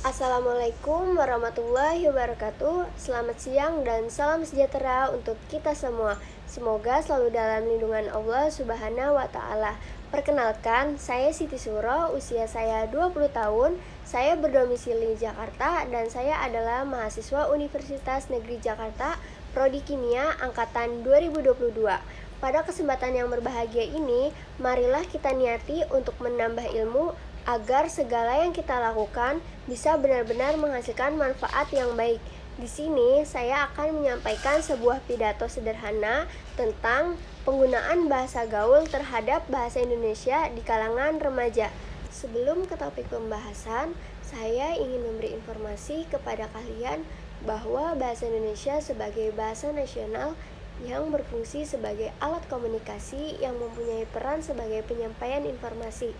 Assalamualaikum warahmatullahi wabarakatuh. Selamat siang dan salam sejahtera untuk kita semua. Semoga selalu dalam lindungan Allah Subhanahu wa taala. Perkenalkan, saya Siti Suro, usia saya 20 tahun. Saya berdomisili Jakarta dan saya adalah mahasiswa Universitas Negeri Jakarta, Prodi Kimia angkatan 2022. Pada kesempatan yang berbahagia ini, marilah kita niati untuk menambah ilmu agar segala yang kita lakukan bisa benar-benar menghasilkan manfaat yang baik. Di sini saya akan menyampaikan sebuah pidato sederhana tentang penggunaan bahasa gaul terhadap bahasa Indonesia di kalangan remaja. Sebelum ke topik pembahasan, saya ingin memberi informasi kepada kalian bahwa bahasa Indonesia sebagai bahasa nasional yang berfungsi sebagai alat komunikasi yang mempunyai peran sebagai penyampaian informasi.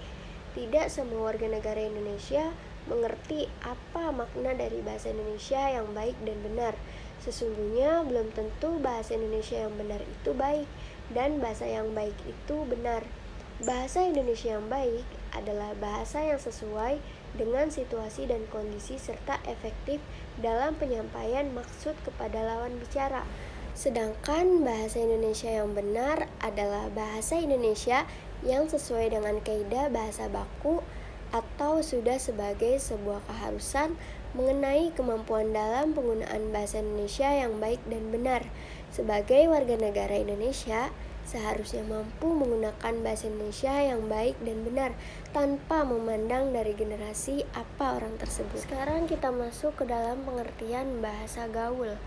Tidak semua warga negara Indonesia mengerti apa makna dari bahasa Indonesia yang baik dan benar. Sesungguhnya belum tentu bahasa Indonesia yang benar itu baik dan bahasa yang baik itu benar. Bahasa Indonesia yang baik adalah bahasa yang sesuai dengan situasi dan kondisi serta efektif dalam penyampaian maksud kepada lawan bicara. Sedangkan bahasa Indonesia yang benar adalah bahasa Indonesia yang sesuai dengan kaidah bahasa baku atau sudah sebagai sebuah keharusan mengenai kemampuan dalam penggunaan bahasa Indonesia yang baik dan benar. Sebagai warga negara Indonesia, seharusnya mampu menggunakan bahasa Indonesia yang baik dan benar tanpa memandang dari generasi apa orang tersebut. Sekarang kita masuk ke dalam pengertian bahasa gaul.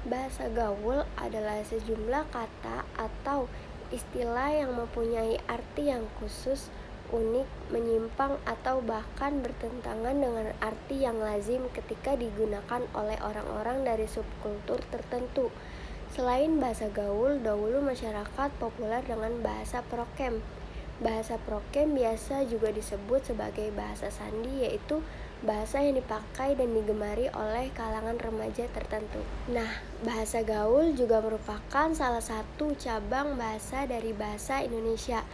Bahasa gaul adalah sejumlah kata atau istilah yang mempunyai arti yang khusus, unik, menyimpang, atau bahkan bertentangan dengan arti yang lazim ketika digunakan oleh orang-orang dari subkultur tertentu. Selain bahasa gaul, dahulu masyarakat populer dengan bahasa prokem. Bahasa prokem biasa juga disebut sebagai bahasa sandi, yaitu bahasa yang dipakai dan digemari oleh kalangan remaja tertentu. Nah, bahasa gaul juga merupakan salah satu cabang bahasa dari bahasa Indonesia.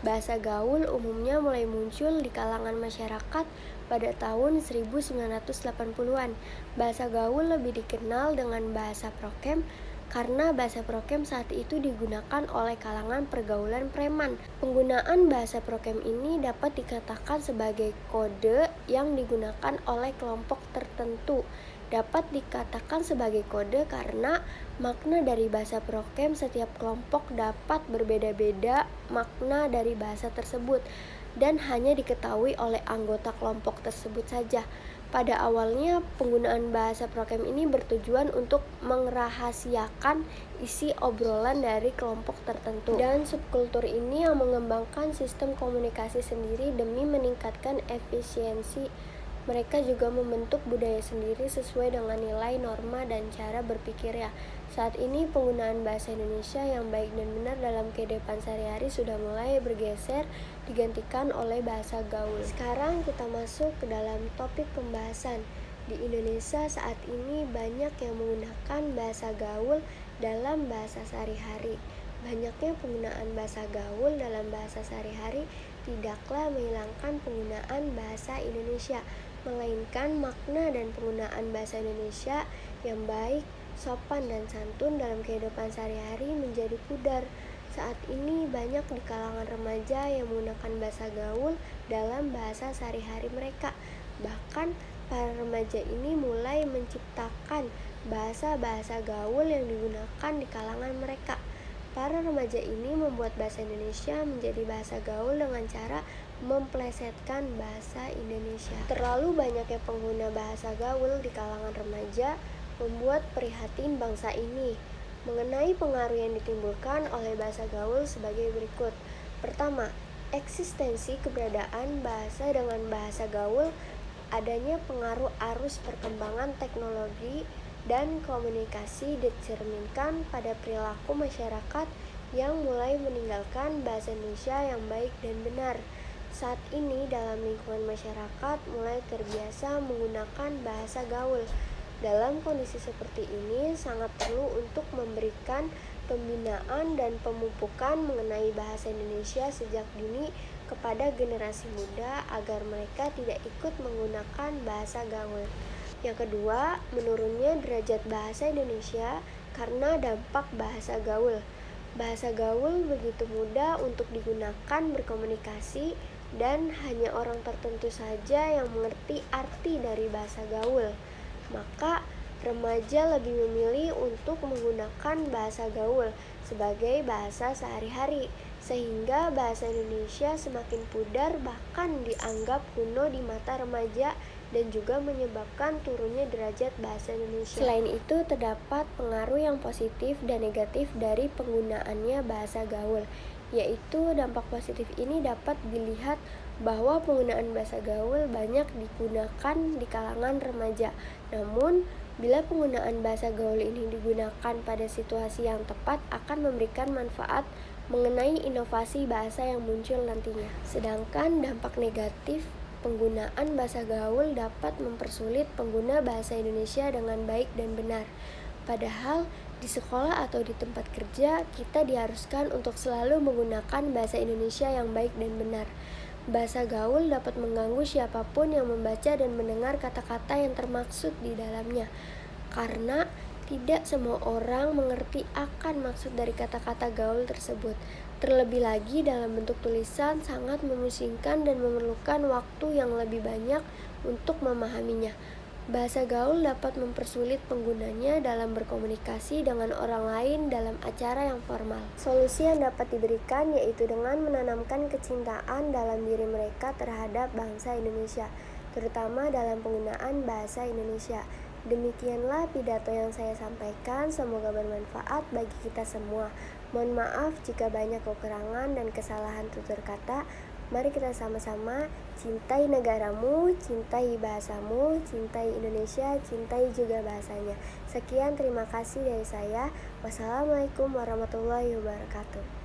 Bahasa gaul umumnya mulai muncul di kalangan masyarakat pada tahun 1980-an. Bahasa gaul lebih dikenal dengan bahasa prokem karena bahasa prokem saat itu digunakan oleh kalangan pergaulan preman. Penggunaan bahasa prokem ini dapat dikatakan sebagai kode yang digunakan oleh kelompok tertentu. Dapat dikatakan sebagai kode karena makna dari bahasa prokem setiap kelompok dapat berbeda-beda makna dari bahasa tersebut dan hanya diketahui oleh anggota kelompok tersebut saja. Pada awalnya, penggunaan bahasa prokem ini bertujuan untuk merahasiakan isi obrolan dari kelompok tertentu. Dan subkultur ini yang mengembangkan sistem komunikasi sendiri demi meningkatkan efisiensi. Mereka juga membentuk budaya sendiri sesuai dengan nilai, norma, dan cara berpikirnya. Saat ini penggunaan bahasa Indonesia yang baik dan benar dalam kehidupan sehari-hari sudah mulai bergeser digantikan oleh bahasa gaul. Sekarang kita masuk ke dalam topik pembahasan. Di Indonesia saat ini banyak yang menggunakan bahasa gaul dalam bahasa sehari-hari. Banyaknya penggunaan bahasa gaul dalam bahasa sehari-hari tidaklah menghilangkan penggunaan bahasa Indonesia, melainkan makna dan penggunaan bahasa Indonesia yang baik, sopan, dan santun dalam kehidupan sehari-hari menjadi pudar. Saat ini banyak di kalangan remaja yang menggunakan bahasa gaul dalam bahasa sehari-hari mereka. Bahkan para remaja ini mulai menciptakan bahasa-bahasa gaul yang digunakan di kalangan mereka. Para remaja ini membuat bahasa Indonesia menjadi bahasa gaul dengan cara memplesetkan bahasa Indonesia. Terlalu banyaknya pengguna bahasa gaul di kalangan remaja membuat prihatin bangsa ini. Mengenai pengaruh yang ditimbulkan oleh bahasa gaul sebagai berikut. Pertama, eksistensi keberadaan bahasa dengan bahasa gaul, adanya pengaruh arus perkembangan teknologi dan komunikasi dicerminkan pada perilaku masyarakat yang mulai meninggalkan bahasa Indonesia yang baik dan benar. Saat ini dalam lingkungan masyarakat mulai terbiasa menggunakan bahasa gaul. Dalam kondisi seperti ini sangat perlu untuk memberikan pembinaan dan pemupukan mengenai bahasa Indonesia sejak dini kepada generasi muda agar mereka tidak ikut menggunakan bahasa gaul. Yang kedua, menurunnya derajat bahasa Indonesia karena dampak bahasa gaul. Bahasa gaul begitu mudah untuk digunakan berkomunikasi dan hanya orang tertentu saja yang mengerti arti dari bahasa gaul. Maka remaja lebih memilih untuk menggunakan bahasa gaul sebagai bahasa sehari-hari, sehingga bahasa Indonesia semakin pudar bahkan dianggap kuno di mata remaja dan juga menyebabkan turunnya derajat bahasa Indonesia. Selain itu, terdapat pengaruh yang positif dan negatif dari penggunaannya bahasa gaul, yaitu dampak positif ini dapat dilihat bahwa penggunaan bahasa gaul banyak digunakan di kalangan remaja. Namun, bila penggunaan bahasa gaul ini digunakan pada situasi yang tepat akan memberikan manfaat mengenai inovasi bahasa yang muncul nantinya. Sedangkan dampak negatif penggunaan bahasa gaul dapat mempersulit pengguna bahasa Indonesia dengan baik dan benar. Padahal di sekolah atau di tempat kerja kita diharuskan untuk selalu menggunakan bahasa Indonesia yang baik dan benar. Bahasa gaul dapat mengganggu siapapun yang membaca dan mendengar kata-kata yang termaksud di dalamnya, karena tidak semua orang mengerti akan maksud dari kata-kata gaul tersebut. Terlebih lagi dalam bentuk tulisan sangat memusingkan dan memerlukan waktu yang lebih banyak untuk memahaminya. Bahasa gaul dapat mempersulit penggunanya dalam berkomunikasi dengan orang lain dalam acara yang formal. Solusi yang dapat diberikan yaitu dengan menanamkan kecintaan dalam diri mereka terhadap bangsa Indonesia, terutama dalam penggunaan bahasa Indonesia. Demikianlah pidato yang saya sampaikan, semoga bermanfaat bagi kita semua. Mohon maaf jika banyak kekurangan dan kesalahan tutur kata. Mari kita sama-sama cintai negaramu, cintai bahasamu, cintai Indonesia, cintai juga bahasanya. Sekian, terima kasih dari saya. Wassalamualaikum warahmatullahi wabarakatuh.